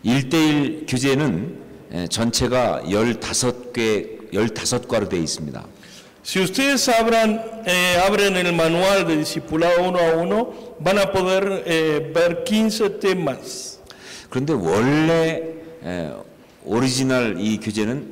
1대1 교재는 전체가 15과로 되어 있습니다. Si ustedes abren el manual de discipulado uno a uno, van a poder ver 15 temas. 그런데 원래 오리지널 이 교재는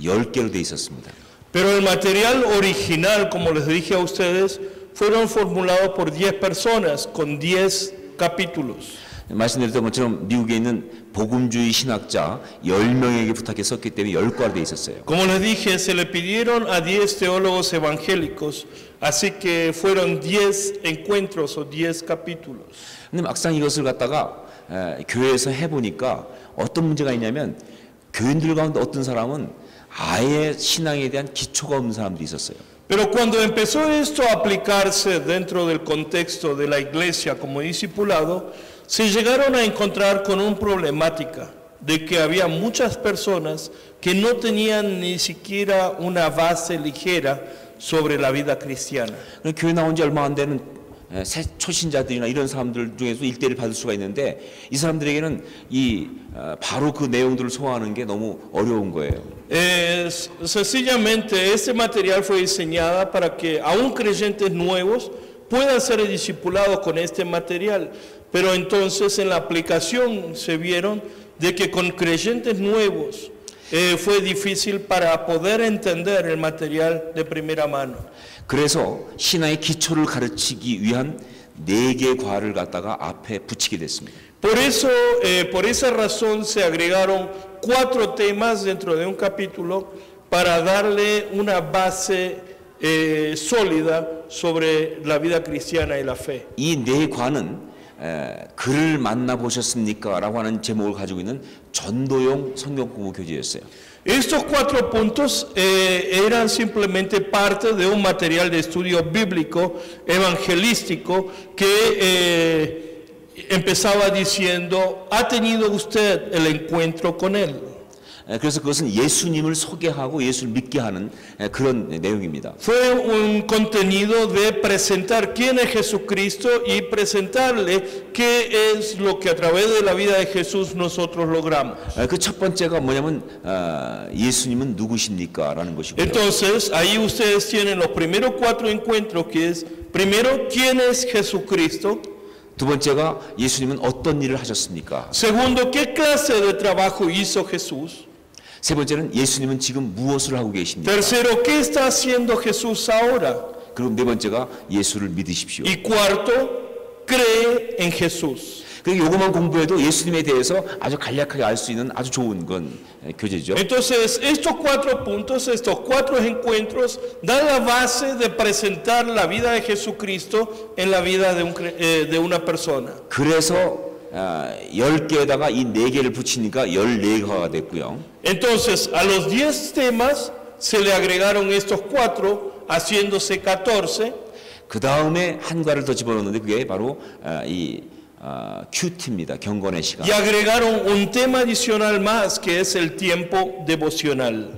10개로 되어 있었습니다. Pero el material original, como les dije a ustedes, fueron formulados por 10 personas con 10 capítulos. 말씀드렸던 것처럼 미국에 있는 복음주의 신학자 10명에게 부탁해 썼기 때문에 10과로 되어 있었어요. Como les dije, se le pidieron a 10 teólogos evangélicos, así que fueron 10 encuentros o 10 capítulos. 근데 막상 이것을 갖다가 교회에서 해보니까 어떤 문제가 있냐면 교인들 가운데 어떤 사람은 아예 신앙에 대한 기초가 없는 사람도 있었어요. Pero cuando empezó esto a aplicarse dentro del contexto de la iglesia como discipulado, se llegaron a encontrar con una problemática de que había muchas personas que no tenían ni siquiera una base ligera sobre la vida cristiana. 교회 나온 지 얼마 안 되는 새 초신자들이나 이런 사람들 중에서 일대를 받을 수가 있는데 이 사람들에게는 바로 그 내용들을 소화하는 게 너무 어려운 거예요. Sencillamente este material fue diseñado para que aún creyentes nuevos puedan ser discipulados con este material, pero entonces en la aplicación se vieron de que con creyentes nuevos fue difícil para poder entender el material de primera mano. 그래서 신앙의 기초를 가르치기 위한 4개의 과를 갖다가 앞에 붙이게 됐습니다. Por eso, por esa razón se agregaron 4 temas dentro de un capítulo para darle una base sólida sobre la vida cristiana y la fe. 이 4과는 그를 만나보셨습니까? 라고 하는 제목을 가지고 있는 전도용 성경공부 교재였어요. Estos 4 puntos eran simplemente parte de un material de estudio bíblico, evangelístico, que empezaba diciendo, ¿ha tenido usted el encuentro con él? 그래서 그것은 예수님을 소개하고 예수를 믿게 하는 그런 내용입니다. Fue un contenido de presentar quién es Jesucristo y presentarle qué es lo que a través de la vida de Jesús nosotros logramos. 그 첫 번째가 뭐냐면 예수님은 누구십니까? 라는 것이고요. Entonces, ahí ustedes tienen los primeros 4 encuentros, que es, primero, ¿quién es Jesucristo? 두 번째가 예수님은 어떤 일을 하셨습니까? Segundo, ¿qué clase de trabajo hizo Jesús? 세 번째는 예수님은 지금 무엇을 하고 계십니까? Tercero, ¿qué está haciendo Jesús ahora? 그리고 네 번째가 예수를 믿으십시오. Y cuarto, cree en Jesús. 그리고 요것만 공부해도 예수님에 대해서 아주 간략하게 알 수 있는 아주 좋은 건 교재죠. Entonces, estos 4 puntos, estos 4 encuentros dan la base de presentar la vida de Jesucristo en la vida de una persona. 그래서 10개에다가 이 4개를 붙이니까 14과가 됐고요. Entonces, a los 10 temas se le agregaron estos 4, haciéndose 14. 그 다음에 한 과를 더 집어넣는데 그게 바로 큐티입니다. 경건의 시간. Y agregaron un tema adicional más, que es el tiempo devocional.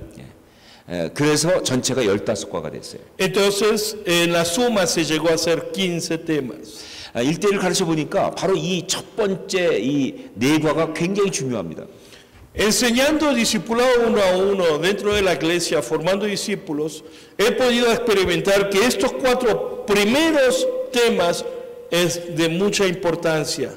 그래서 전체가 15과가 됐어요. Entonces, en la suma se llegó a ser 15 temas. 1대1을 가르쳐 보니까 바로 이 첫 번째 이 4과가 굉장히 중요합니다. Enseñando discipulado uno a uno dentro de la iglesia, formando discípulos, he podido experimentar que estos 4 primeros temas es de mucha importancia.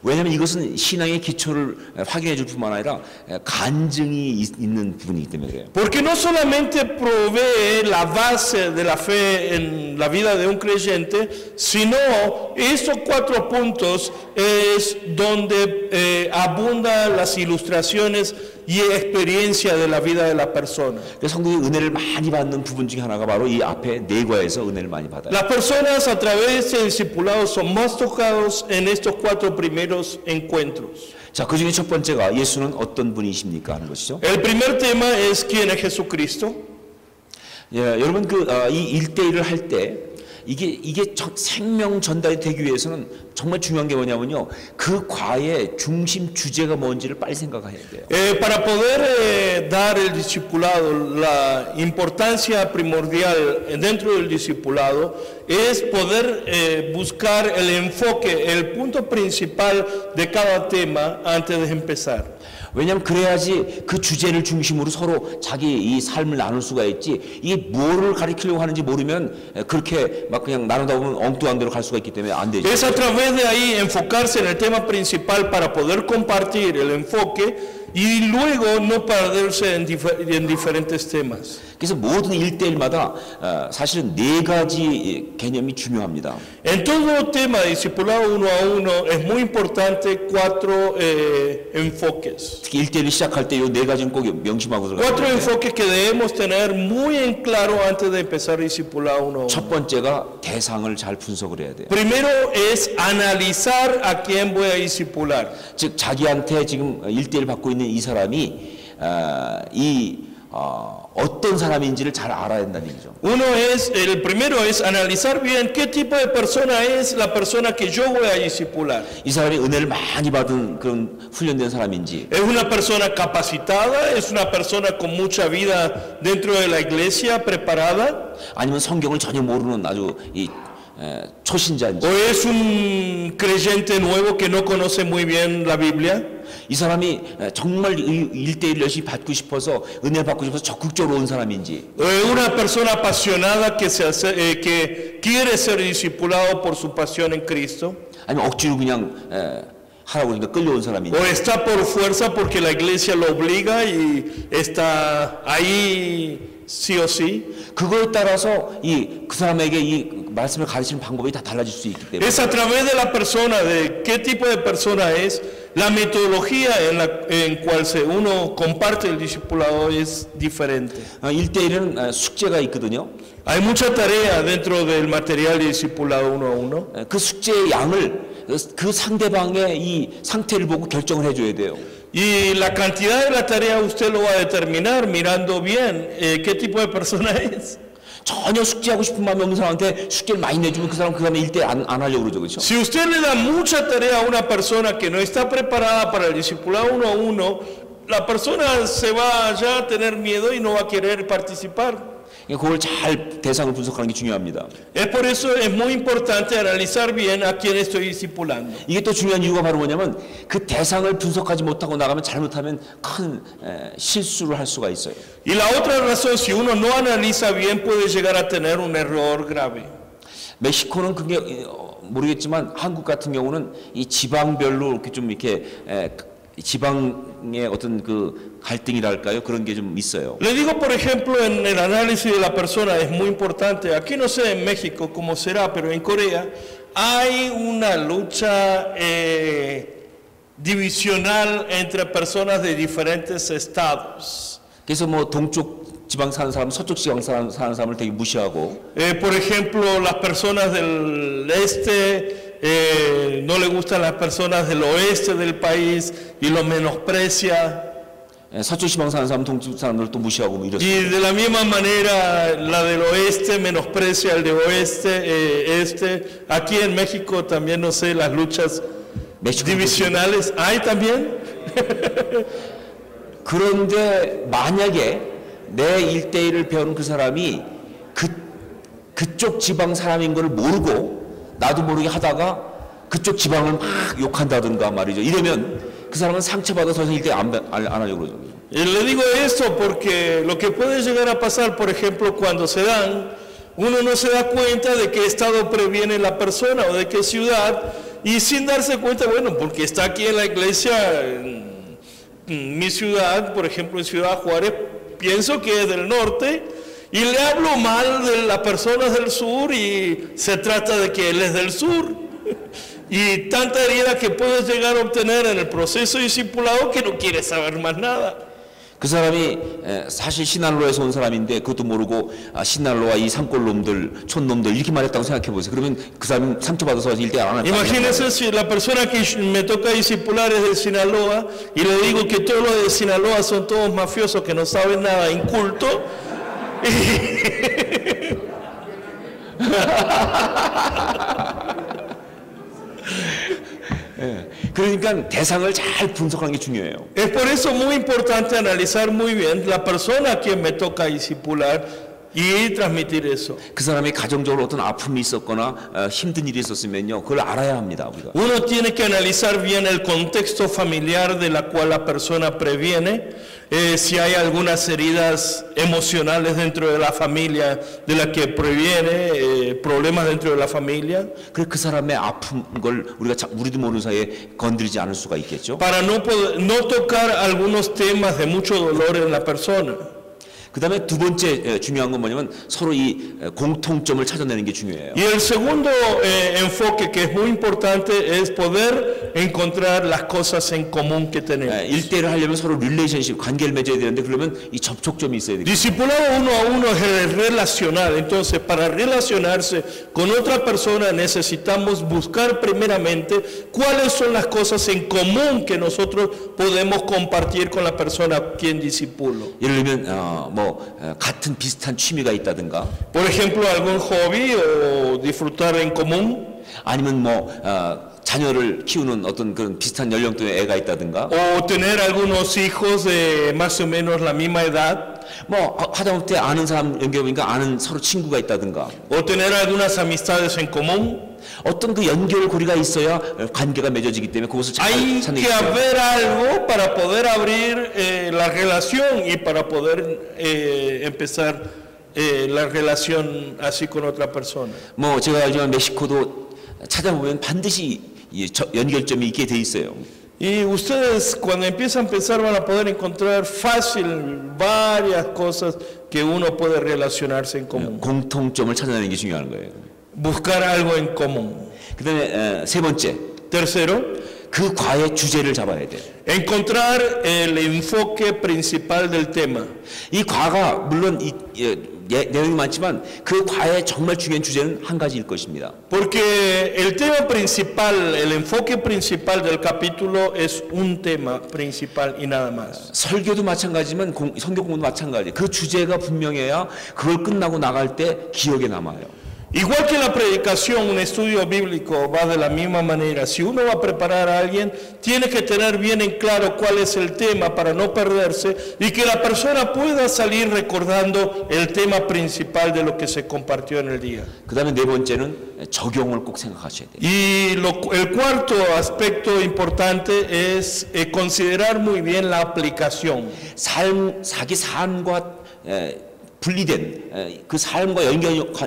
왜냐하면 이것은 신앙의 기초를 확인해 줄 뿐만 아니라 간증이 있는 부분이기 때문에 그래요. Porque no solamente provee la base de la fe en la vida de un creyente, sino esos 4 puntos es donde abundan las ilustraciones y experiencia de la vida de la persona. 성도의 은혜를 많이 받는 부분 중에 하나가 바로 이 앞에 4과에서 은혜를 많이 받아요. Las personas a través de este discipulado son más tocados en estos 4 primeros encuentros. 자, 그 중에 첫 번째가 예수는 어떤 분이십니까 하는 것이죠. El primer tema es quién es Jesucristo. 여러분 이 1대1을 할 때 이게 생명 전달이 되기 위해서는 정말 중요한 게 뭐냐면요. 그 과의 중심 주제가 뭔지를 빨리 생각해야 돼요. Para poder dar el discipulado, la importancia primordial dentro del discipulado es poder buscar el enfoque, el punto principal de cada tema antes de empezar. 왜냐하면 그래야지 그 주제를 중심으로 서로 자기 이 삶을 나눌 수가 있지. 이게 뭐를 가리키려고 하는지 모르면 그렇게 막 그냥 나누다 보면 엉뚱한 데로 갈 수가 있기 때문에 안 되죠. Es a través de ahí enfocarse en el tema principal para poder compartir el enfoque y luego no perderse en diferentes temas. 그래서 모든 1대1마다 사실은 4가지 개념이 중요합니다. En todo tema de discipulado uno a uno es muy importante 4 enfoques. 특히 1대1을 시작할 때 이 4가지는 꼭 명심하고 4 들어가야 돼요. enfoques que debemos tener muy en claro antes de empezar discipulado uno a uno. 첫 번째가 대상을 잘 분석을 해야 돼요. Primero es analizar a quién voy a discipular. 즉 자기한테 지금 1대1 받고 있는 이 사람이 어떤 사람인지를 잘 알아야 된다는 얘기죠. El primero es analizar bien qué tipo de persona es la persona que yo voy a discipular. 이 사람이 은혜를 많이 받은 그런 훈련된 사람인지, ¿Es una persona capacitada? ¿Es una persona con mucha vida dentro de la iglesia, preparada? 아니면 성경을 전혀 모르는 아주 초신자인지. ¿O es un creyente nuevo que no conoce muy bien la Biblia? 이 사람이 정말 1대1 열심히 받고 싶어서 은혜를 받고 싶어서 적극적으로 온 사람인지. ¿O es una persona apasionada que quiere ser discipulado por su pasión en Cristo? 아니면 억지로 그냥 하라고 하니까 끌려온 사람인지. ¿O está por fuerza porque la iglesia lo obliga y está ahí sí o sí? 그거에 따라서 그 사람에게 이 말씀을 가르치는 방법이 다 달라질 수 있기 때문에. Es a través de la persona, de qué tipo de persona es, la metodología en cual uno comparte el discipulado es diferente. 1대1은 숙제가 있거든요. Hay mucha tarea dentro del material de discipulado uno a uno. 그 숙제의 양을 그 상대방의 이 상태를 보고 결정을 해줘야 돼요. Y la cantidad de la tarea usted lo va a determinar mirando bien qué tipo de persona es. 전혀 숙제하고 싶은 마음이 없는 사람한테 숙제를 많이 내주면 그 사람은 1대1 안 하려고 그러죠, 그렇죠? Si usted le da mucha tarea a una persona que no está preparada para el discipulado uno a uno, la persona se va ya a tener miedo y no va a querer participar. 그걸 잘 대상을 분석하는 게 중요합니다. Es por eso es muy importante analizar bien a quién estoy discipulando. 이게 또 중요한 이유가 바로 뭐냐면 그 대상을 분석하지 못하고 나가면 잘못하면 큰 실수를 할 수가 있어요. Y la otra razón, si uno no analiza bien, puede llegar a tener un error grave. 멕시코는 그게 모르겠지만 한국 같은 경우는 이 지방별로 이렇게 좀 이렇게 지방의 어떤 그 갈등이랄까요? 그런 게 좀 있어요. Le digo, por ejemplo, en el análisis de la persona es muy importante. Aquí no sé en México cómo será, pero en Corea hay una lucha divisional entre personas de diferentes estados. 그래서 뭐 동쪽 지방 사는 사람, 서쪽 지방 사는 사람을 되게 무시하고. Por ejemplo, las personas del este no le gustan las personas del oeste del país y lo menosprecia. 서쪽 지방 사는 사람 동쪽 사람들 또 무시하고 뭐 이렇습니다. Y de la misma manera la del oeste menosprecia al de oeste, este. Aquí en México también no sé las luchas divisionales hay también. 그런데 만약에 내 1대1을 배우는 그 사람이 그쪽 지방 사람인 걸 모르고 나도 모르게 하다가 그쪽 지방을 막 욕한다든가 말이죠. 이러면 그 사람은 상처받아서 1대1 안 하려고 그러죠. Y le digo esto porque lo que puede llegar a pasar, por ejemplo, cuando se dan, uno no se da cuenta de qué estado previene la persona o de qué ciudad, y sin darse cuenta, bueno, porque está aquí en la iglesia, en mi ciudad, por ejemplo, en Ciudad Juárez, pienso que es del norte, y le hablo mal de las personas del sur y se trata de que él es del sur. Y tanta herida que puedes llegar a obtener en el proceso discipulado que no quieres saber más nada. 그 사람이 사실 신할로에서 온 사람인데 그것도 모르고 신할로와 이 산골놈들, 촌놈들 이렇게 말했다고 생각해 보세요. 그러면 그 사람이 상처받아서 1대1 안 한다. Imagínense si la persona que me toca discipular es de Sinaloa y le digo que todos los de Sinaloa son todos mafiosos que no saben nada, incultos. 그러니까 대상을 잘 분석하는 게 중요해요. Es por eso muy importante analizar muy bien la persona a quien me toca discipular y transmitir eso. 그 사람이 가정적으로 어떤 아픔이 있었거나 힘든 일이 있었으면요, 그걸 알아야 합니다, 우리가. Uno tiene que analizar bien el contexto familiar de la cual la persona previene, si hay algunas heridas emocionales dentro de la familia de la que previene, problemas dentro de la familia. 그래 그 사람의 아픈 걸 우리도 모르는 사이에 건드리지 않을 수가 있겠죠. Para no tocar algunos temas de mucho dolor en la persona. 그 다음에 두 번째 중요한 건 뭐냐면 서로 이 공통점을 찾아내는 게 중요해요. Y el segundo enfoque que es muy importante es poder encontrar las cosas en común que tenemos. 1대1을 하려면 서로 릴레이션십, 관계를 맺어야 되는데 그러면 이 접촉점이 있어야 돼요. Discipulado uno a uno es el relacional. Entonces, para relacionarse con otra persona necesitamos buscar primeramente cuáles son las cosas en común que nosotros podemos compartir con la persona a quien discipulo. 예를 들면 같은 비슷한 취미가 있다든가, Por ejemplo, algún hobby o disfrutar en común, 아니면 자녀를 키우는 어떤 그런 비슷한 연령대의 애가 있다든가, o tener algunos hijos de más o menos la misma edad, 하다못해 아는 사람 연결해보니까 아는 서로 친구가 있다든가, o tener algunas amistades en común. 어떤 그 연결고리가 있어야 관계가 맺어지기 때문에 그것을 잘 Hay 찾는 게 que 있어요. haber algo para poder abrir la relación y para poder empezar la relación así con otra persona. 제가 알지만 멕시코도 찾아보면 반드시 연결점이 있게 돼 있어요. Y ustedes cuando empiezan a pensar van a poder encontrar fácil varias cosas que uno puede relacionarse en común. 공통점을 찾아내는 게 중요한 거예요. Buscar algo en común. 그 다음에 세 번째, Tercero, 그 과의 주제를 잡아야 돼요. encontrar el enfoque principal del tema. 이 과가 물론 내용이 많지만 그 과의 정말 중요한 주제는 한 가지일 것입니다. Porque el tema principal, el enfoque principal del capítulo es un tema principal y nada más. 설교도 마찬가지지만 성경 공부도 마찬가지. 그 주제가 분명해야 그걸 끝나고 나갈 때 기억에 남아요. Igual que la predicación, un estudio bíblico va de la misma manera. Si uno va a preparar a alguien, tiene que tener bien en claro cuál es el tema para no perderse y que la persona pueda salir recordando el tema principal de lo que se compartió en el día. 그 다음에 네 번째는 적용을 꼭 생각하셔야 돼요. Y el cuarto aspecto importante es considerar muy bien la aplicación. 자기 삶과 분리된 그 삶과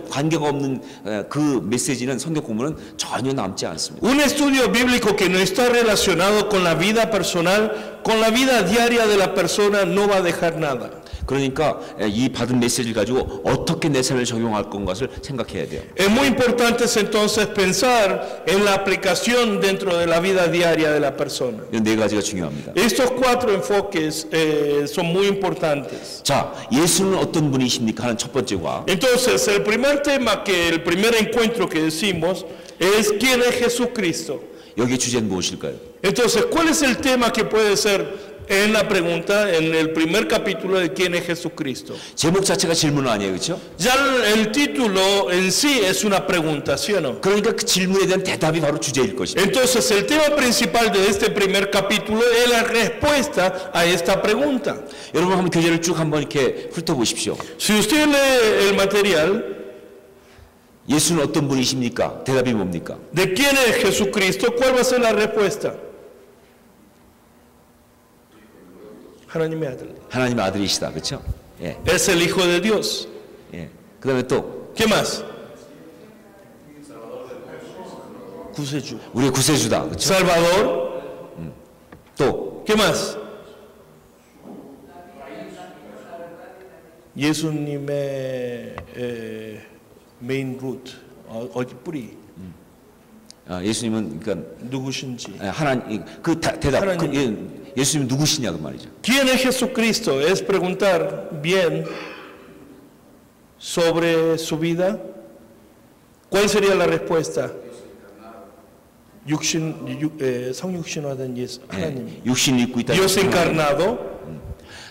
관계가 없는 그 메시지는 성경 공부는 전혀 남지 않습니다. Un estudio bíblico que no está relacionado con la vida personal, con la vida diaria de la persona, no va a dejar nada. 그러니까 이 받은 메시지를 가지고 어떻게 내 삶에 적용할 것을 생각해야 돼요. Es muy importante entonces pensar en la aplicación dentro de la vida diaria de la persona. 이 네 가지가 중요합니다. Estos cuatro enfoques son muy importantes. 자, 예수는 어떤 분이십니까? 하는 첫 번째 과. Entonces, el primer tema, el primer encuentro que decimos es ¿quién es Jesucristo? 여기의 주제는 무엇일까요? Entonces, ¿cuál es el tema que puede ser en la pregunta, en el primer capítulo de quién es Jesucristo? 제목 자체가 질문 아니에요, 그렇죠? Ya el título en sí es una pregunta, ¿sí o no? 그러니까 그 질문에 대한 대답이 바로 주제일 것입니다. Entonces, el tema principal de este primer capítulo es la respuesta a esta pregunta. 여러분 한번 교재를 쭉 한번 이렇게 훑어보십시오. Si usted lee el material, 예수는 어떤 분이십니까? 대답이 뭡니까? ¿de quién es Jesucristo? ¿Cuál va a ser la respuesta? 하나님의 아들. 하나님의 아들이시다, 그렇죠? 예, Es el Hijo de Dios. 예. 그다음에 또 ¿Qué más? 구세주. 우리의 구세주다, 그렇죠? Salvador. 또 ¿Qué más? 예수님의 메인 루트 어디 뿌리 예수님은 그러니까 누구신지. 하나님 대답 하나님. 예수님 누구시냐 그 말이죠. ¿Quién es Jesucristo? Es preguntar bien sobre su vida. ¿Cuál sería la respuesta? 성육신화된 예수 하나님. 육신 입고 있다. Dios encarnado.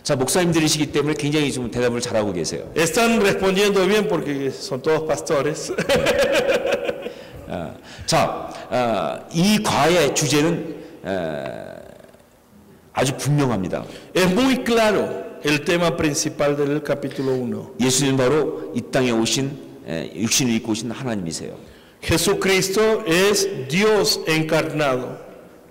자, 목사님들이시기 때문에 굉장히 좀 대답을 잘하고 계세요. Están respondiendo bien porque son todos pastores. 이 과의 주제는 아주 분명합니다. Es muy claro el tema principal del capítulo 1. 예수님 바로 이 땅에 오신 육신을 입고 오신 하나님이세요. Jesucristo es Dios encarnado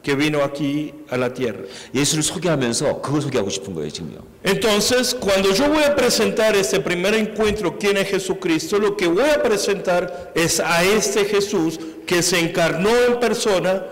que vino aquí a la tierra. 예수를 소개하면서 그걸 소개하고 싶은 거예요, 지금요. Entonces, cuando yo voy a presentar este primer encuentro, ¿quién es Jesucristo? Lo que voy a presentar es a este Jesús que se encarnó en persona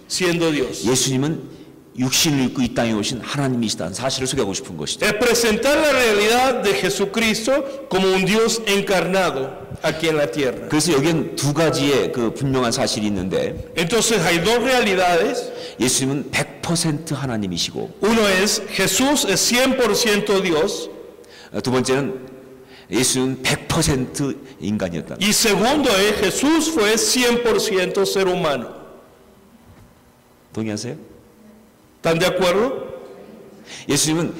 siendo Dios. 예수님은 육신을 입고 이 땅에 오신 하나님이시다는 사실을 소개하고 싶은 것이죠. Es presentar la realidad de Jesucristo como un Dios encarnado aquí en la tierra. 그래서 여기엔 두 가지의 그 분명한 사실이 있는데, Entonces hay dos realidades. 예수님은 100% 하나님이시고, Uno es Jesús es 100% Dios. 두 번째는 예수님은 100% 인간이었다. Y segundo es Jesús fue 100% ser humano. 동의하세요? ¿Están de acuerdo? 예수님은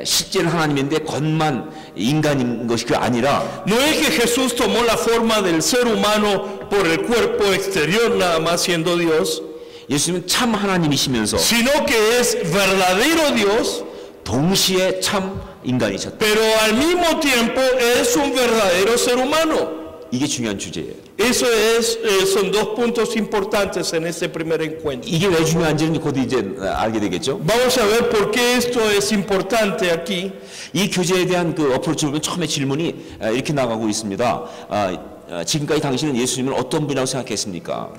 실제는 하나님인데 겉만 인간인 것이 아니라 No es que Jesús tomó la forma del ser humano por el cuerpo exterior nada más siendo Dios, 예수님은 참 하나님이시면서 sino que es verdadero Dios, 동시에 참 인간이셨다. pero al mismo tiempo es un verdadero ser humano. 이게 중요한 주제예요. Eso son dos puntos importantes en este primer encuentro. 이게 왜 중요한지는 곧 이제 알게 되겠죠. Vamos a ver por qué esto es importante aquí. 이 교제에 대한 그 어프로치를 보면 처음에 질문이 이렇게 나가고 있습니다. 지금까지 당신은 예수님을 어떤 분이라고 생각했습니까?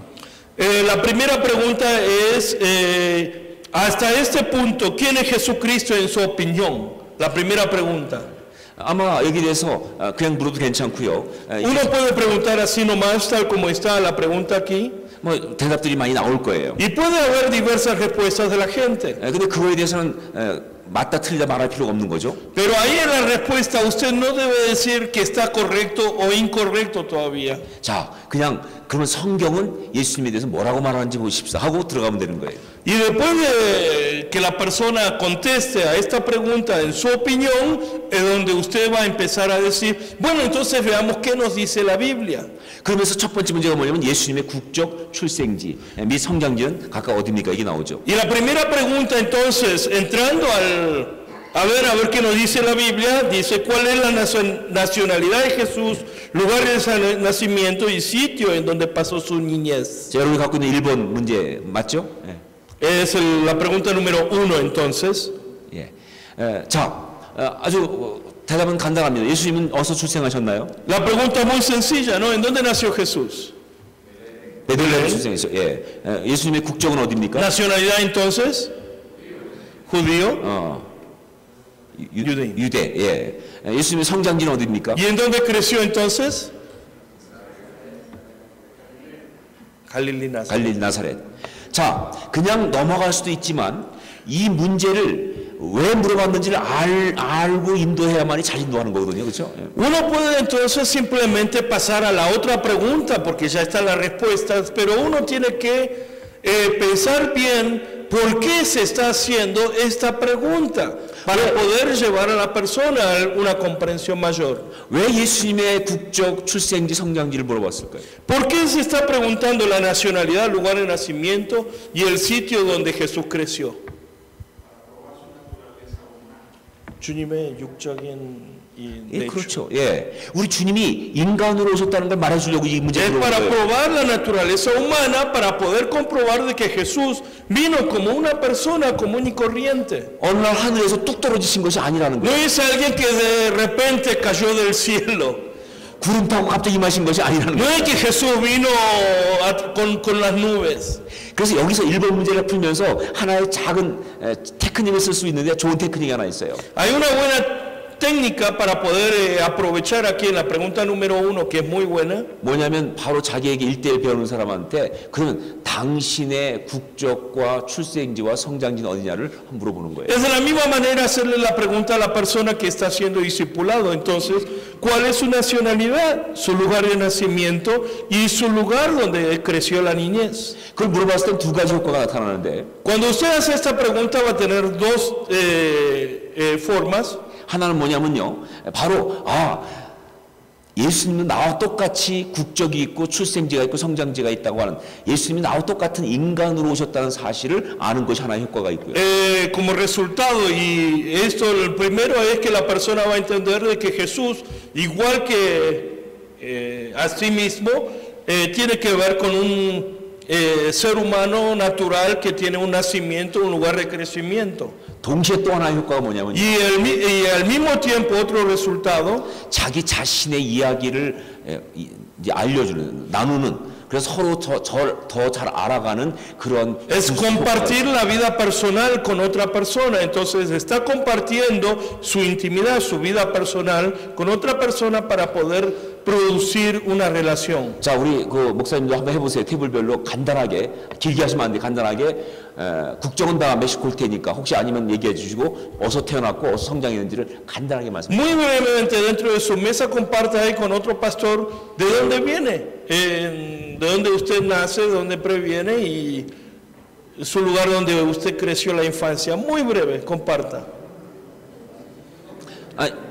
La primera pregunta es, hasta este punto, ¿quién es Jesucristo en su opinión? La primera pregunta. 아마 여기에 대해서 그냥 물어도 괜찮고요. Uno puede preguntar así nomás, tal como está la pregunta aquí. 뭐 대답들이 많이 나올 거예요. Y puede haber diversas respuestas de la gente. 근데 그거에 대해서는 맞다 틀리다 말할 필요가 없는 거죠. Pero ahí en la respuesta usted no debe decir que está correcto o incorrecto todavía. 자, 그냥 그러면 성경은 예수님에 대해서 뭐라고 말하는지 보십시오 하고 들어가면 되는 거예요. Y después de que la persona conteste a esta pregunta en su opinión, es donde usted va a empezar a decir, bueno, entonces veamos qué nos dice la Biblia. 그러면서 첫 번째 문제가 뭐냐면 예수님의 국적, 출생지, 및 성장지는 각각 어디입니까? 이게 나오죠. Y la primera pregunta entonces, entrando a ver qué nos dice la Biblia, dice cuál es la nacionalidad de Jesús, lugar de nacimiento y sitio en donde pasó su niñez. 자, 여러분이 갖고 있는 1번 문제 맞죠? Es la pregunta número 1 entonces. 예. 아주 대답은 간단합니다. 예수님은 어디서 출생하셨나요? La pregunta es muy sencilla, ¿no? ¿En dónde nació Jesús? 베들레헴 출생했어요. 예. 예수님의 국적은 어디입니까? Nacionalidad entonces, judío. 유대. 예. 예수님의 성장지는 어디입니까? ¿Y en dónde creció entonces? 갈릴리 나사렛. 갈릴리 나사렛. 자, 그냥 넘어갈 수도 있지만 이 문제를 왜 물어봤는지를 알고 인도해야만이 잘 인도하는 거거든요, 그렇죠? Uno puede entonces simplemente pasar a la otra pregunta porque ya están las respuestas, pero uno tiene que pensar bien por qué se está haciendo esta pregunta para poder llevar a la persona a una comprensión mayor. 왜 예수님의 국적, 출생지, 성장지를 물어봤을까요? ¿Por qué se está preguntando la nacionalidad, lugar de nacimiento y el sitio donde Jesús creció? 주님의 육적인 예, 그렇죠. 예, 우리 주님이 인간으로 오셨다는 걸 말해주려고 이 문제를 Es 물어본 para 거예요. probar la naturaleza humana, para poder comprobar de que Jesús vino como una persona común y corriente. 어느 날 하늘에서 뚝 떨어지신 것이 아니라는 No 거예요. es alguien que de repente cayó del cielo. 구름 타고 갑자기 임하신 것이 아니라는 No 거예요. es que Jesús vino con las nubes. 그래서 여기서 1번 문제를 풀면서 하나의 작은 테크닉을 쓸 수 있는데 좋은 테크닉이 하나 있어요. Hay una buena técnica para poder aprovechar aquí en la pregunta número 1, que es muy buena. 뭐냐면 바로 자기에게 1대1 배우는 사람한테 그러면 당신의 국적과 출생지와 성장지는 어디냐를 물어보는 거예요. Es de la misma manera hacerle la pregunta a la persona que está siendo discipulado. Entonces, ¿cuál es su nacionalidad, su lugar de nacimiento y su lugar donde creció la niñez? 그걸 물어봤을 때 두 가지 효과가 나타나는데 Cuando usted hace esta pregunta va a tener dos formas. 하나는 뭐냐면요, 바로 예수님은 나와 똑같이 국적이 있고 출생지가 있고 성장지가 있다고 하는, 예수님이 나와 똑같은 인간으로 오셨다는 사실을 아는 것이 하나의 효과가 있고요. Como resultado, y esto el primero es que la persona va a entender de que Jesús, igual que a sí mismo, tiene que ver con un ser humano natural que tiene un nacimiento, un lugar de crecimiento. 동시에 또 하나의 효과가 뭐냐면, Y al mismo tiempo otro resultado, 자기 자신의 이야기를 이제 알려주는, 나누는, 그래서 서로 더 잘 알아가는 그런 es compartir la vida personal con otra persona. Entonces está compartiendo su intimidad, su vida personal con otra persona para poder producir una relación. 자, 우리 그 목사님도 한번 해보세요. 테이블별로 간단하게, 길게 하시면 안 돼. 간단하게 국정은 다 멕시코 올 테니까 혹시 아니면 얘기해 주시고, 어디서 태어났고 어디서 성장했는지를 간단하게 말씀해 주세요. Muy brevemente dentro de su mesa comparta ahí con otro pastor de dónde viene, de dónde usted nace, de dónde previene y su lugar donde usted creció la infancia. Muy breve, comparta.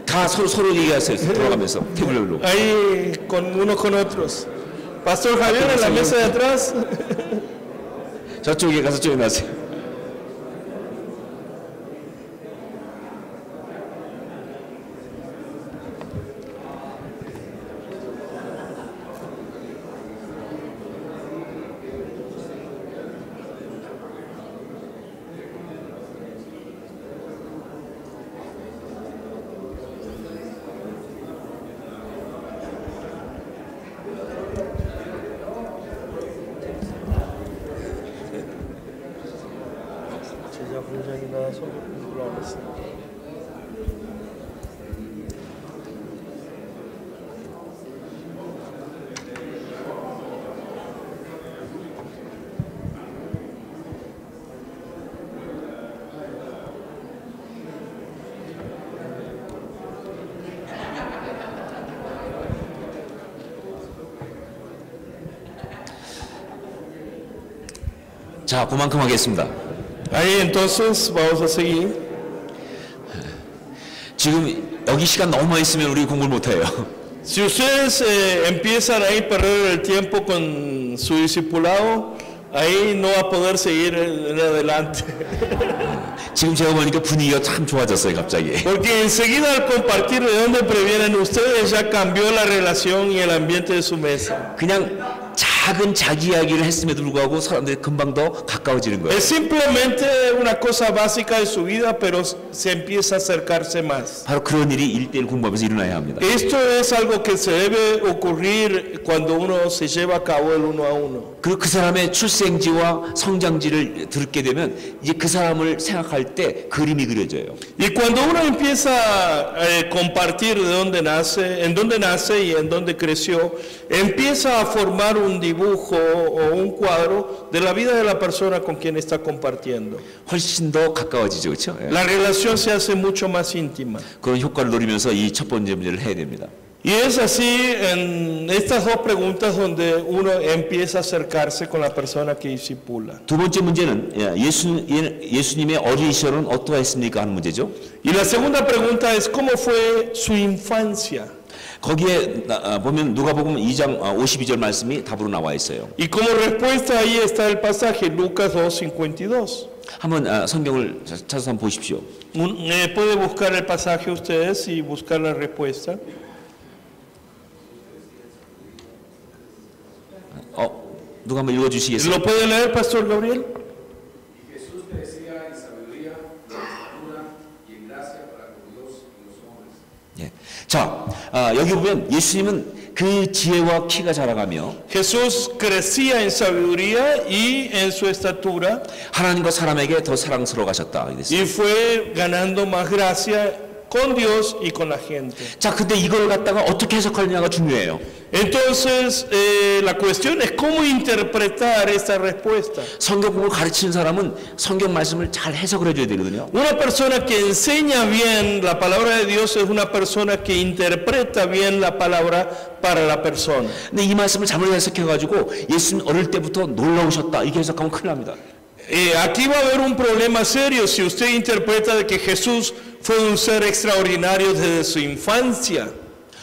다 서로 얘기하세요. 들어가면서 테이블별로. Ahí con unos con otros. Pastor Javier en la mesa de atrás. 저쪽에 가서 조용하세요. 자, 그만큼 하겠습니다. Ahí entonces vamos a seguir. 지금 여기 시간 너무 많이 있으면 우리 공부를 못해요. Si ustedes empiezan ahí a perder el tiempo con su discipulado, ahí no va a poder seguir en adelante. 지금 제가 보니까 분위기가 참 좋아졌어요, 갑자기. Porque enseguida al compartir de dónde previenen ustedes ya cambió la relación y el ambiente de su mesa. 그냥 작은 자기 이야기를 했음에도 불구하고 사람들이 금방 더 가까워지는 거예요. Es simplemente una cosa básica de su vida, pero se empieza a acercarse más. 바로 그런 일이 1대1 공부하면서 일어나야 합니다. Esto es algo que se debe ocurrir cuando uno se lleva a cabo el uno a uno. 그리고 그 사람의 출생지와 성장지를 듣게 되면 이제 그 사람을 생각할 때 그림이 그려져요. Y cuando uno empieza a compartir de dónde nace, en dónde nace y en dónde creció, empieza a formar un dibujo o un cuadro de la vida de la persona con quien está compartiendo. 훨씬 더 가까워지죠, 그렇죠? 예. La relación se hace mucho más íntima. 그런 효과를 노리면서 이 첫 번째 문제를 해야 됩니다. Y es así en estas dos preguntas donde uno empieza a acercarse con la persona que discipula. 두 번째 문제는 예수님의 어린 시절은 어떠했습니까 하는 문제죠. Y la segunda pregunta es ¿cómo fue su infancia? 거기에 보면 누가복음 2장 52절 말씀이 답으로 나와 있어요. Y como respuesta ahí está el pasaje Lucas 2:52. 한번 성경을 찾아서 한번 보십시오. Puede buscar el pasaje ustedes y buscar la respuesta. 누가 한번 읽어주시겠어요? ¿Lo puede leer, Pastor Gabriel? Y Jesús crecía en sabiduría, en estatura y en gracia para con Dios y los hombres. 예. 자, 여기 보면 예수님은 그 지혜와 키가 자라가며 Jesús crecía en sabiduría y en su estatura 하나님과 사람에게 더 사랑스러워 가셨다. y fue ganando más gracia con Dios y con la gente. 자, 근데 이걸 갖다가 어떻게 해석하느냐가 중요해요. Entonces, la cuestión es cómo interpretar esta respuesta. 성경을 가르치는 사람은 성경 말씀을 잘 해석을 해줘야 되거든요. Una persona que enseña bien la palabra de Dios es una persona que interpreta bien la palabra para la persona. 근데 이 말씀을 잘못 해석해가지고 예수님 어릴 때부터 놀라우셨다 이렇게 해석하면 큰일 납니다. Aquí va a haber un problema serio si usted interpreta de que Jesús fue un ser extraordinario desde su infancia.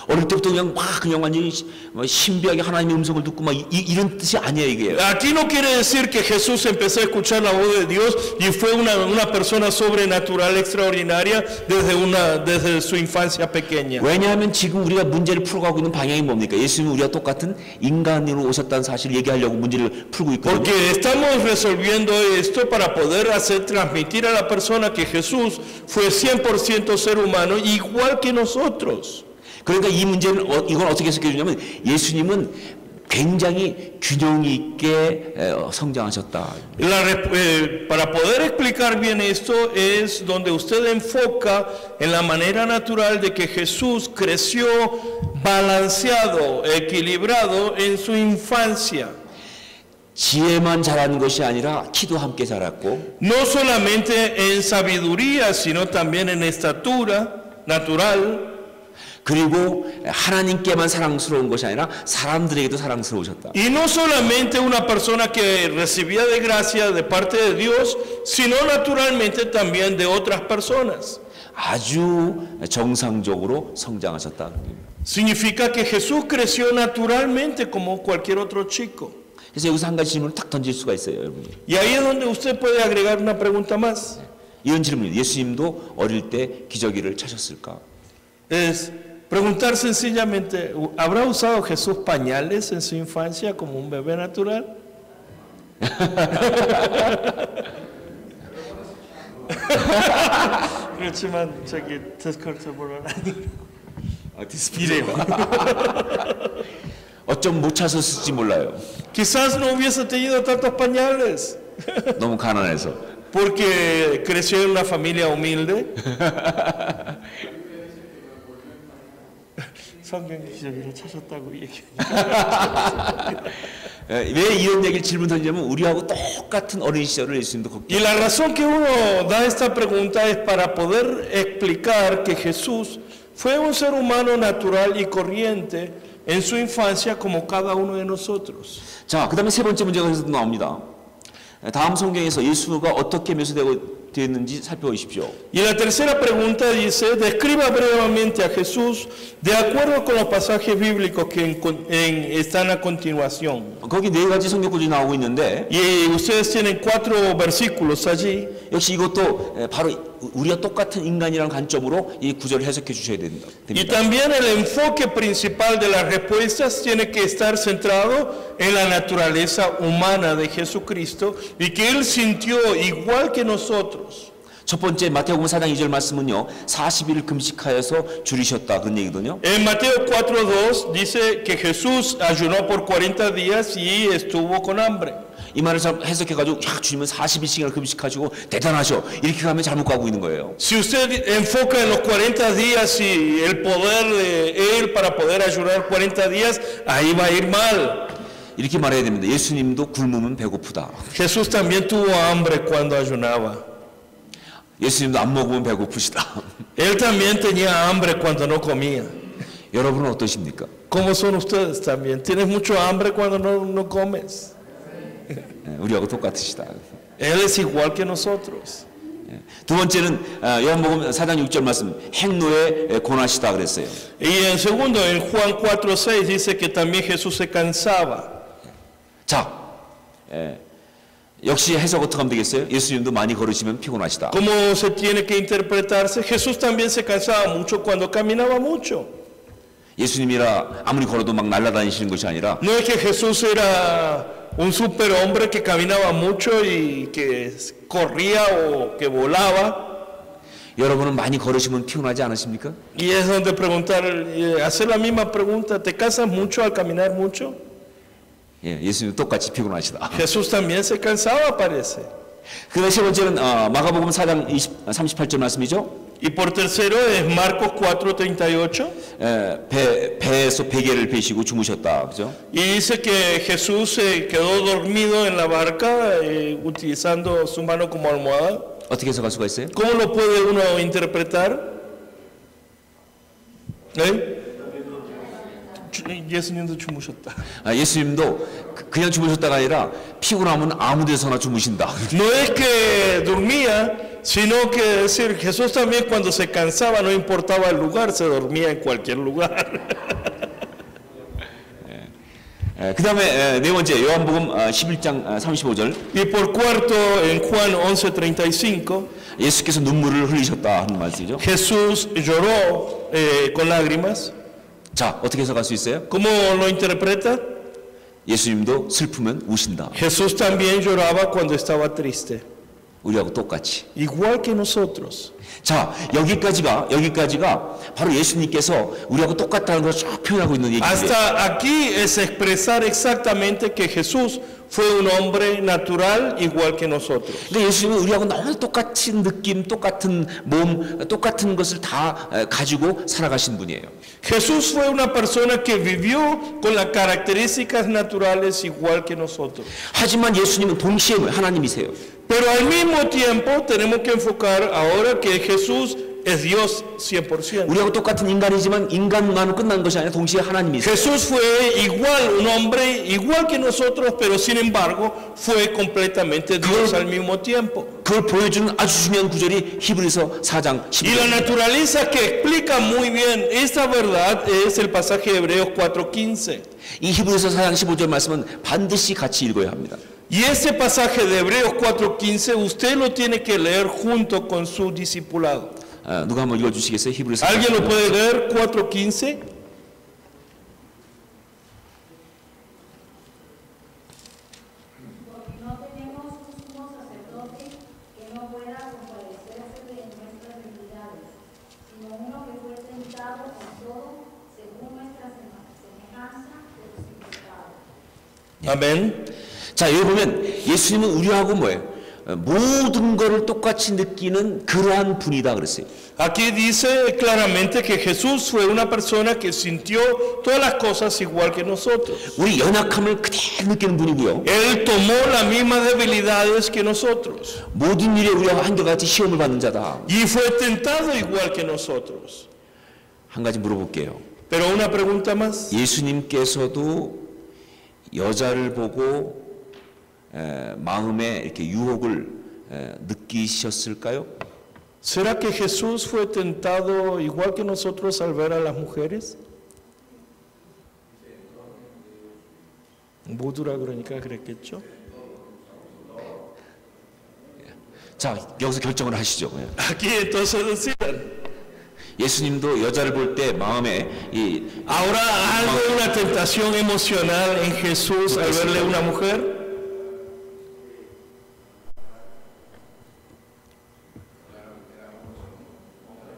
어릴 때부터 그냥 완전히 신비하게 하나님의 음성을 듣고 이런 뜻이 아니에요, 이게. Aquí no quiere decir que Jesús empezó a escuchar la voz de Dios y fue una persona sobrenatural extraordinaria desde su infancia pequeña. 왜냐하면 지금 우리가 문제를 풀어가고 있는 방향이 뭡니까? 예수님은 우리가 똑같은 인간으로 오셨다는 사실을 얘기하려고 문제를 풀고 있거든요. Porque estamos resolviendo esto para poder hacer transmitir a la persona que Jesús fue 100% ser humano igual que nosotros. 그러니까 이 문제는 이건 어떻게 해석해 주냐면 예수님은 굉장히 균형 있게 성장하셨다. Para poder explicar bien esto es donde usted enfoca en la manera natural de que Jesús creció balanceado, equilibrado en su infancia. 지혜만 자라는 것이 아니라 키도 함께 자랐고 No solamente en sabiduría, sino también en estatura natural. 그리고 하나님께만 사랑스러운 것이 아니라 사람들에게도 사랑스러우셨다. Y no solamente una persona que recibía de gracia de parte de Dios, sino naturalmente también de otras personas. 아주 정상적으로 성장하셨다. Significa que Jesús creció naturalmente como cualquier otro chico. 그래서 여기서 한 가지 질문을 탁 던질 수가 있어요, 여러분. Y ahí es donde usted puede agregar una pregunta más. 이런 질문이에요. 예수님도 어릴 때 기저귀를 차셨을까? Es preguntar sencillamente, ¿habrá usado Jesús pañales en su infancia como un bebé natural? 그렇지만 저기 디스커스 보러라니. 어쩜 못 차셨을지 몰라요. Quizás no hubiese tenido tantos pañales. 너무 가난해서. Porque creció en una familia humilde. 성경 기저귀를 차셨다고 얘기해요. 왜 이런 얘기를 질문 던지냐면 우리하고 똑같은 어린 시절을 예수님도 Y la razón que uno da esta pregunta es para poder explicar que Jesús fue un ser humano natural y corriente en su infancia como cada uno de nosotros. 자, 그다음에 세 번째 문제가 여기서 나옵니다. 다음 성경에서 예수가 어떻게 묘사되었는지 살펴보십시오. Y la tercera pregunta dice, describa brevemente a Jesús de acuerdo con los pasajes bíblicos que están a continuación. 거기 네 가지 성경 구절이 나오고 있는데 Y ustedes tienen 4 versículos allí. 역시 이것도 바로 우리가 똑같은 인간이라는 관점으로 이 구절을 해석해 주셔야 됩니다. Y también el enfoque principal de las respuestas tiene que estar centrado en la naturaleza humana de Jesucristo y que Él sintió igual que nosotros. 첫 번째 마태복음 4장 2절 말씀은요. 40일을 금식하여서 줄이셨다 그런 얘기거든요. En Mateo 4:2 dice que Jesús ayunó por 40 días y estuvo con hambre. 이 말을 해석해 가지고 야 주님은 40일씩이나 금식하시고 대단하셔. 이렇게 가면 잘못 가고 있는 거예요. Si usted enfoca en los 40 días y el poder de Él para poder ayunar 40 días, ahí va a ir mal. 이렇게 말해야 됩니다. 예수님도 굶으면 배고프다. Jesús también tuvo hambre cuando ayunaba. 예수님도 안 먹으면 배고프시다. Él también tenía hambre cuando no comía. 여러분은 어떠십니까? ¿Cómo son ustedes también? ¿Tienes mucho hambre cuando no comes? 우리하고 똑같으시다. Él es igual que nosotros. 두 번째는 요한복음 4장 6절 말씀 행로에 고나시다 그랬어요. Y en segundo, en Juan 4:6 dice que también Jesús se cansaba. 자, 역시 해석 어떻게 하면 되겠어요? 예수님도 많이 걸으시면 피곤하시다. ¿Cómo se tiene que interpretarse? Jesús también se cansaba mucho cuando caminaba mucho. 예수님이라 아무리 걸어도 막 날아다니시는 것이 아니라 No es que Jesús era un superhombre que caminaba mucho y que corría o que volaba. 여러분은 많이 걸으시면 피곤하지 않으십니까? Y es donde preguntar, hacer la misma pregunta, ¿te cansas mucho al caminar mucho? 예, 예수님 똑같이 피곤하시다. Jesús también se cansaba, parece. 그 세 번째는 마가복음 4장 38절 말씀이죠. Y por tercero es Marcos 4:38. 배에서 베개를 베시고 주무셨다, 그죠? Y dice que Jesús se quedó dormido en la barca utilizando su mano como almohada. 어떻게 해석할 수가 있어요? ¿Cómo lo puede uno interpretar? 예수님도 주무셨다. 예수님도 그냥 주무셨다가 아니라 피곤하면 아무 데서나 주무신다. No es que dormía, sino que decir, Jesús también cuando se cansaba, no importaba el lugar, se dormía en cualquier lugar. 그 다음에 네 번째 요한복음 11장 35절. Y por cuarto, en Juan 11:35, 예수께서 눈물을 흘리셨다 하는 말씀이죠. Jesús lloró con lágrimas. 자, 어떻게 해석할 수 있어요? ¿Cómo lo interpreta? 예수님도 슬프면 우신다. Jesús también lloraba cuando estaba triste, 우리하고 똑같이. igual que nosotros. 자, 여기까지가 바로 예수님께서 우리하고 똑같다는 걸 쭉 표현하고 있는 얘기예요. Hasta aquí es expresar exactamente que Jesús fue un hombre natural igual que nosotros. 근데 예수님은 우리하고 너무 똑같은 느낌, 똑같은 몸, 똑같은 것을 다 가지고 살아가신 분이에요. Jesús fue una persona que vivió con las características naturales igual que nosotros. 하지만 예수님은 동시에 하나님이세요. Pero al mismo tiempo tenemos que enfocar ahora que Jesús es Dios 100%. 우리하고 똑같은 인간이지만 인간만으로 끝난 것이 아니라 동시에 하나님이세요. Jesús fue igual, un hombre igual que nosotros, pero sin embargo fue completamente Dios al mismo tiempo. 그걸 보여주는 아주 중요한 구절이 히브리서 4장 Y la 15절. naturaleza que explica muy bien esta verdad es el pasaje de Hebreos 4:15. 이 히브리서 4장 15절 말씀은 반드시 같이 읽어야 합니다. Y ese pasaje de Hebreos 4:15 usted lo tiene que leer junto con su discipulado. 누가 한번 읽어주시겠어요? 히브리서. ¿Alguien lo puede leer? 4:15. Porque no tenemos un sumo sacerdote que no pueda compadecerse de nuestras debilidades, sino uno que fue tentado en todo según nuestra semejanza, pero sin pecado. Amén. 자, 여기 보면 예수님은 우리하고 뭐예요? 모든 것을 똑같이 느끼는 그러한 분이다 그랬어요. Aquí dice claramente que Jesús fue una persona que sintió todas las cosas igual que nosotros. 우리 연약함을 그대로 느끼는 분이고요. Él tomó las mismas debilidades que nosotros. 모든 일에 우리와 한결같이 시험을 받는 자다. Y fue tentado igual que nosotros. 한 가지 물어볼게요. Pero una pregunta más. 예수님께서도 여자를 보고 마음에 이렇게 유혹을 느끼셨을까요? ¿Será que Jesús fue tentado igual que nosotros al ver a las mujeres? 모두라 그러니까 그랬겠죠. 자, 여기서 결정을 하시죠. Aquí entonces decidan. 예수님도 여자를 볼 때 마음에 이 ¿Habrá algo de una tentación emocional en Jesús al verle a una mujer?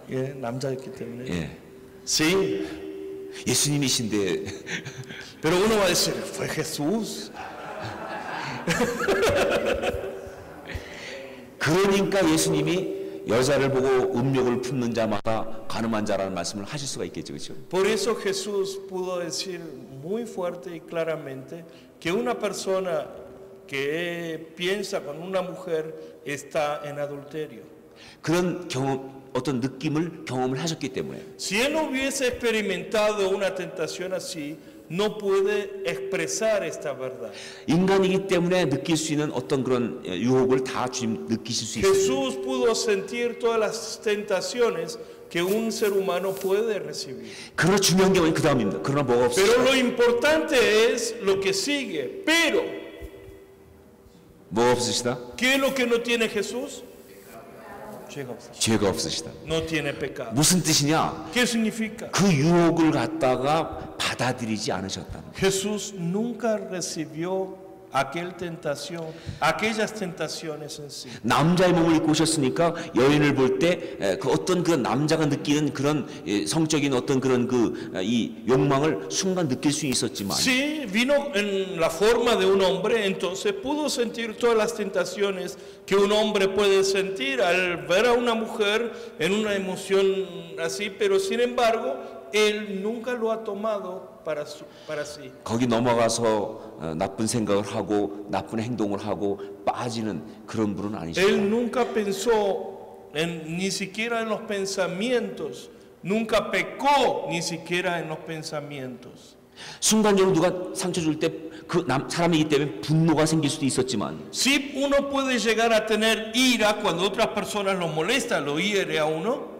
예, 남자였기 때문에. 예. Sí, 예수님이신데 pero uno va a decir, fue Jesús. 그러니까 예수님이 여자를 보고 음욕을 품는 자마다 가늠한 자라는 말씀을 하실 수가 있겠죠, 그렇죠? Por eso Jesús pudo decir muy fuerte y claramente que una persona que piensa con una mujer está en adulterio. 그런 경험, 어떤 느낌을 경험을 하셨기 때문에. Si él no hubiese experimentado una tentación así, no puede expresar esta verdad. 인간이기 때문에 느낄 수 있는 어떤 그런 유혹을 다 주님 느끼실 수 있어요. Jesús pudo sentir todas las tentaciones que un ser humano puede recibir. 그러나 중요한 게 그 다음입니다. 그러나 뭐가 없어요? Pero lo importante es lo que sigue. Pero, 뭐가 없으시다? ¿qué es lo que no tiene Jesús? 죄가 없으시다. No tiene pecado. 무슨 뜻이냐? ¿Qué significa? 그 유혹을 갖다가 받아들이지 않으셨다는 거예요. Jesús nunca recibió aquellas tentaciones en sí. 남자의 몸을 입고 오셨으니까 여인을 볼 때 그 어떤 그 남자가 느끼는 그런 성적인 어떤 그런 이 욕망을 순간 느낄 수 있었지만 Sí, vino en la forma de un hombre, entonces pudo sentir todas las tentaciones que un hombre puede sentir al ver a una mujer en una emoción así, pero sin embargo, él nunca lo ha tomado para sí. 거기 넘어가서 나쁜 생각을 하고 나쁜 행동을 하고 빠지는 그런 분은 아니시죠. Él nunca pensó ni siquiera en los pensamientos, nunca pecó ni siquiera en los pensamientos. 순간적으로 누가 상처 줄 때 그 사람이기 때문에 분노가 생길 수도 있었지만 Sí, uno puede llegar a tener ira cuando otras personas lo molestan, lo hiere a uno,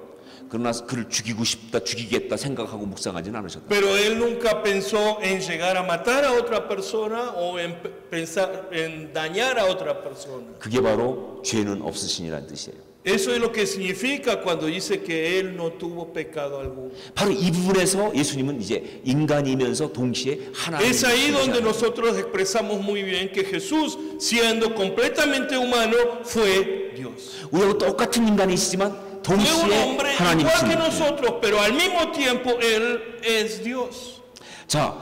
그러나 그를 죽이고 싶다, 죽이겠다 생각하고 묵상하지는 않으셨다. pero él nunca pensó en llegar a matar a otra persona o en pensar en dañar a otra persona. 그게 바로 죄는 없으시니라는 뜻이에요. Eso es lo que significa cuando dice que él no tuvo pecado alguno. 바로 이 부분에서 예수님은 이제 인간이면서 동시에 하나님. Es ahí donde nosotros expresamos muy bien que Jesús, siendo completamente humano, fue Dios. 우리하고 똑같은 인간이시지만 Fue un 동시에 hombre igual que 하나님이십니다. nosotros, pero al mismo tiempo él es Dios. 자,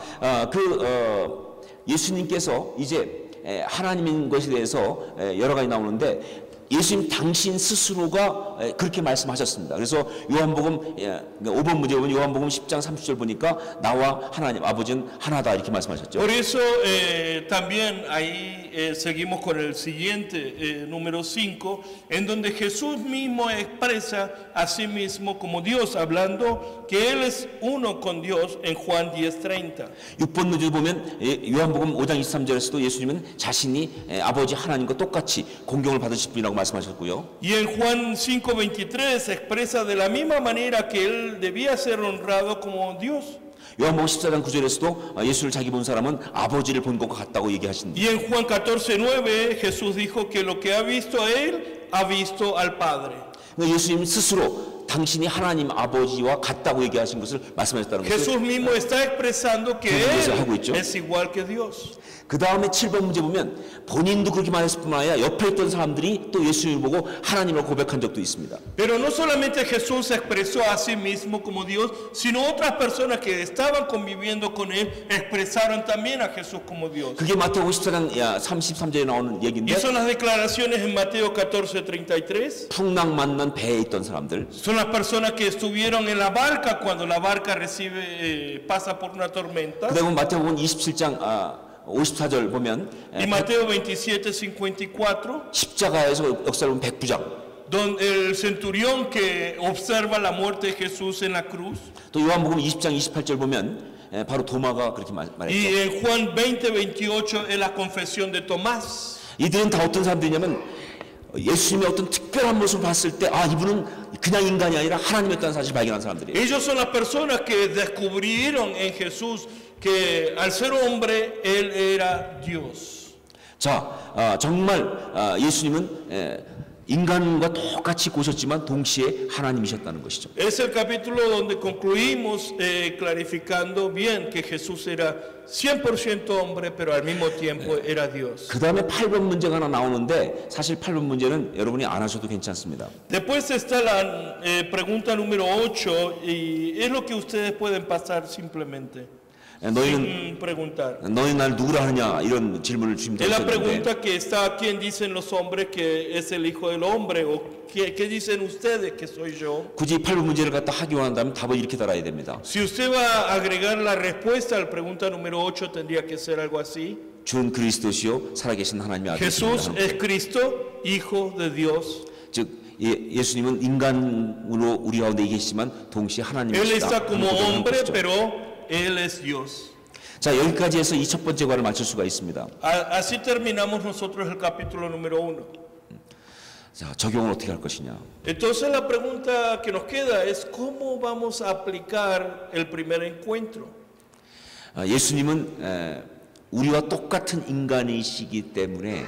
예수님께서 이제 하나님인 것에 대해서 여러 가지 나오는데 예수님 당신 스스로가 그렇게 말씀하셨습니다. 그래서 요한복음 5번 문제 보면 요한복음 10장 30절 보니까 나와 하나님 아버지는 하나다 이렇게 말씀하셨죠. Por eso también ahí seguimos con el siguiente, número 5, en donde Jesús mismo expresa a sí mismo como Dios, hablando que Él es uno con Dios en Juan 10:30. 6번 문제 보면 요한복음 5장 23절에서도 예수님은 자신이 아버지 하나님과 똑같이 공경을 받으실 분이라고 말씀하셨고요. Y en Juan 5:23 expresa de la misma manera que Él debía ser honrado como Dios. 요한복음 14장 9절에서도 예수를 자기 본 사람은 아버지를 본 것과 같다고 얘기하신다. Y en Juan 14:9 Jesús dijo que lo que ha visto a Él, ha visto al Padre. 예수님 스스로 당신이 하나님 아버지와 같다고 얘기하신 것을 말씀하셨다는 것을 Jesús mismo está expresando que 하고 Él 있죠. es igual que Dios. 그 다음에 7번 문제 보면 본인도 그렇게 말했을 뿐만 아니라 옆에 있던 사람들이 또 예수님을 보고 하나님을 고백한 적도 있습니다. Pero no solamente Jesús se expresó a sí mismo como Dios, sino otras personas que estaban conviviendo con Él expresaron también a Jesús como Dios. 그게 마태복음 14장 33절에 나오는 Y 얘기인데 son las declaraciones en Mateo 14:33. 풍랑 만난 배에 있던 사람들 Son las personas que estuvieron en la barca cuando la barca pasa por una tormenta. 그다음에 마태복음 27장 54절 보면 Y Mateo 27:54, 십자가에서 역사를 보면 백부장 donde el centurión que observa la muerte de Jesús en la cruz. 또 요한복음 20장 28절 보면 바로 도마가 그렇게 Y 말했죠. en Juan 20:28 es la confesión de Tomás. 이들은 다 어떤 사람들이냐면 예수님의 어떤 특별한 모습을 봤을 때 이분은 그냥 인간이 아니라 하나님이었다는 사실을 발견한 사람들이에요. Ellos son las personas que descubrieron en Jesús que al ser hombre él era Dios. 자, 정말 예수님은 인간과 똑같이 오셨지만 동시에 하나님이셨다는 것이죠. Es el capítulo donde concluimos clarificando bien que Jesús era 100% hombre, pero al mismo tiempo era Dios. 그 다음에 8번 문제가 하나 나오는데 사실 8번 문제는 여러분이 안 하셔도 괜찮습니다. Después está la pregunta número 8 y es lo que ustedes pueden pasar simplemente. 너희는 preguntar. 너희 날 누구라 하냐 이런 질문을 주시면 Es la 되는데 pregunta que está, ¿quién dicen los hombres que es el Hijo del Hombre? ¿O qué dicen ustedes que soy yo? 굳이 8번 문제를 갖다 하기 원한다면 답을 이렇게 달아야 됩니다. Si usted va a agregar la respuesta a la pregunta número 8, tendría que ser algo así. 주는 그리스도시요 살아계신 하나님의 Jesús 아들이십니다. es Cristo, Hijo de Dios. 즉 예수님은 인간으로 우리 가운데 계시지만 동시에 Él 하나님이시다. está como 하는 고백을 hombre, 하고 있죠. pero Él es Dios. 자, 여기까지 해서 이 첫 번째 과를 맞출 수가 있습니다. Así terminamos nosotros el capítulo número 1. 자, 적용을 어떻게 할 것이냐. Entonces la pregunta que nos queda es ¿cómo vamos a aplicar el primer encuentro? 예수님은 우리와 똑같은 인간이시기 때문에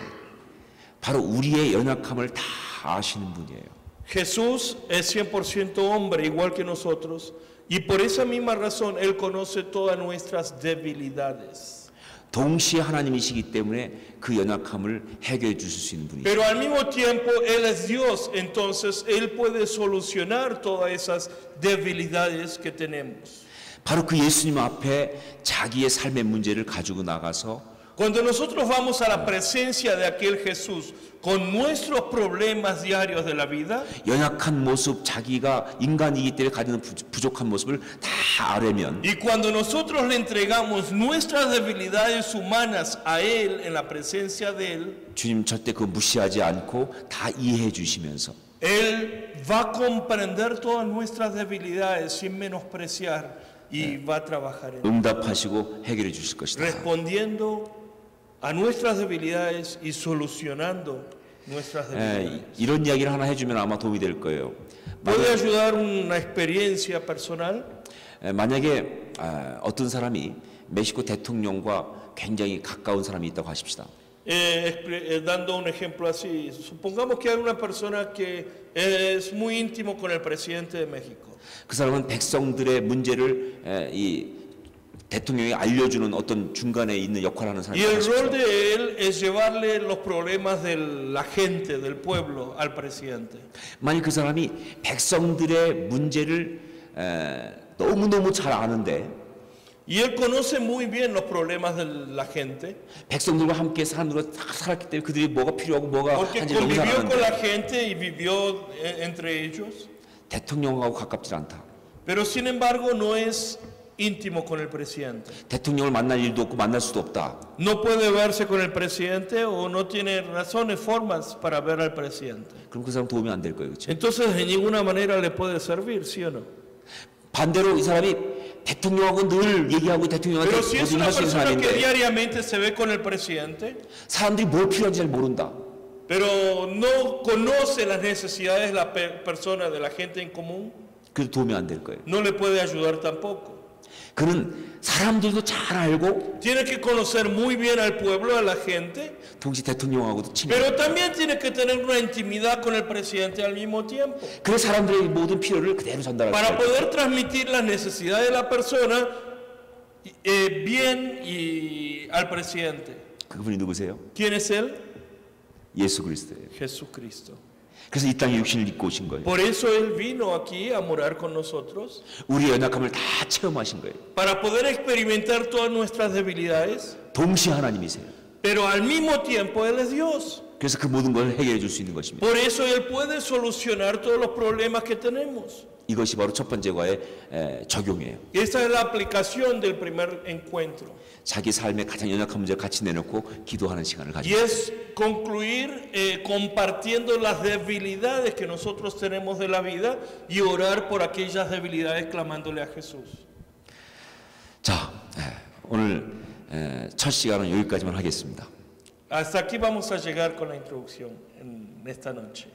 바로 우리의 연약함을 다 아시는 분이에요. Jesús es 100% hombre, igual que nosotros, y por esa misma razón Él conoce todas nuestras debilidades. 동시에 하나님이시기 때문에 그 연약함을 해결해 주실 수 있는 분이죠. Pero al mismo tiempo Él es Dios, entonces Él puede solucionar todas esas debilidades que tenemos. 바로 그 예수님 앞에 자기의 삶의 문제를 가지고 나가서 Cuando nosotros vamos a la presencia de aquel Jesús con nuestros problemas diarios de la vida, 연약한 모습, 자기가 인간이기 때문에 가지는 부족한 모습을 다 아뢰면 y cuando nosotros le entregamos nuestras debilidades humanas a Él en la presencia de Él, 주님 절대 그거 무시하지 않고 다 이해해 주시면서 Él va a comprender todas nuestras debilidades sin menospreciar y va a trabajar en 응답하시고 해결해 주실 것이다. respondiendo a nuestras debilidades y solucionando nuestras debilidades. 이런 이야기를 하나 해주면 아마 도움이 될 거예요. ¿Puede ayudar una experiencia personal? 만약에 어떤 사람이 멕시코 대통령과 굉장히 가까운 사람이 있다고 하십시다. Dando un ejemplo así, supongamos que hay una persona que es muy íntimo con el presidente de México. 그 사람은 백성들의 문제를 이 대통령이 알려주는 어떤 중간에 있는 역할을 하는 Y el 사람입니다. rol de él es llevarle los problemas de la gente, del pueblo, al presidente. 만약 그 사람이 백성들의 문제를 너무너무 잘 아는데 Y él conoce muy bien los problemas de la gente, 백성들과 함께 사람들과 다 살았기 때문에 그들이 뭐가 필요하고 뭐가 porque 한지 너무 잘 convivió con la 아는데 gente y vivió entre ellos, 대통령하고 가깝지 않다. pero sin embargo no es íntimo con el presidente. 대통령을 만날 일도 없고 만날 수도 없다. No puede verse con el presidente o no tiene razones, formas para ver al presidente. 그럼 그 사람 도움이 안 될 거예요. 그렇죠? Entonces de ninguna manera le puede servir, ¿sí o no? 반대로 이 사람이 대통령하고 늘 얘기하고 대통령한테 Pero si es 모든 una 할 수 있는 persona que 사람인데 diariamente se ve con el presidente, 사람들이 뭘 필요한지 잘 모른다. pero no conoce las necesidades de la persona, de la gente en común, 그래도 도움이 안 될 거예요. no le puede ayudar tampoco. 그는 사람들도 잘 알고 Tiene que conocer muy bien al pueblo, a la gente, 동시에 대통령하고도 친밀. pero también tiene que tener una intimidad con el presidente al mismo tiempo, 그래 사람들의 모든 필요를 그대로 전달할 수 para 있어요. poder transmitir las necesidades de la persona bien y al presidente. 그분이 누구세요? ¿Quién es él? 예수 그리스도예요. Jesucristo. 그래서 이 땅에 육신을 입고 오신 거예요. Por eso Él vino aquí a morar con nosotros, 우리의 연약함을 다 체험하신 거예요. para poder experimentar todas nuestras debilidades, 동시에 하나님이세요. pero al mismo tiempo Él es Dios. 그래서 그 모든 걸 해결해 줄 수 있는 것입니다. Por eso Él puede solucionar todos los problemas que tenemos. 이것이 바로 첫 번째 과의 적용이에요. Esa es la aplicación del primer encuentro. 자기 삶의 가장 연약한 문제를 같이 내놓고 기도하는 시간을 Y 가지고 es concluir compartiendo las debilidades que nosotros tenemos de la vida y orar por aquellas debilidades clamándole a Jesús. 자, 오늘 첫 시간은 여기까지만 하겠습니다. Hasta aquí vamos a llegar con la introducción en esta noche.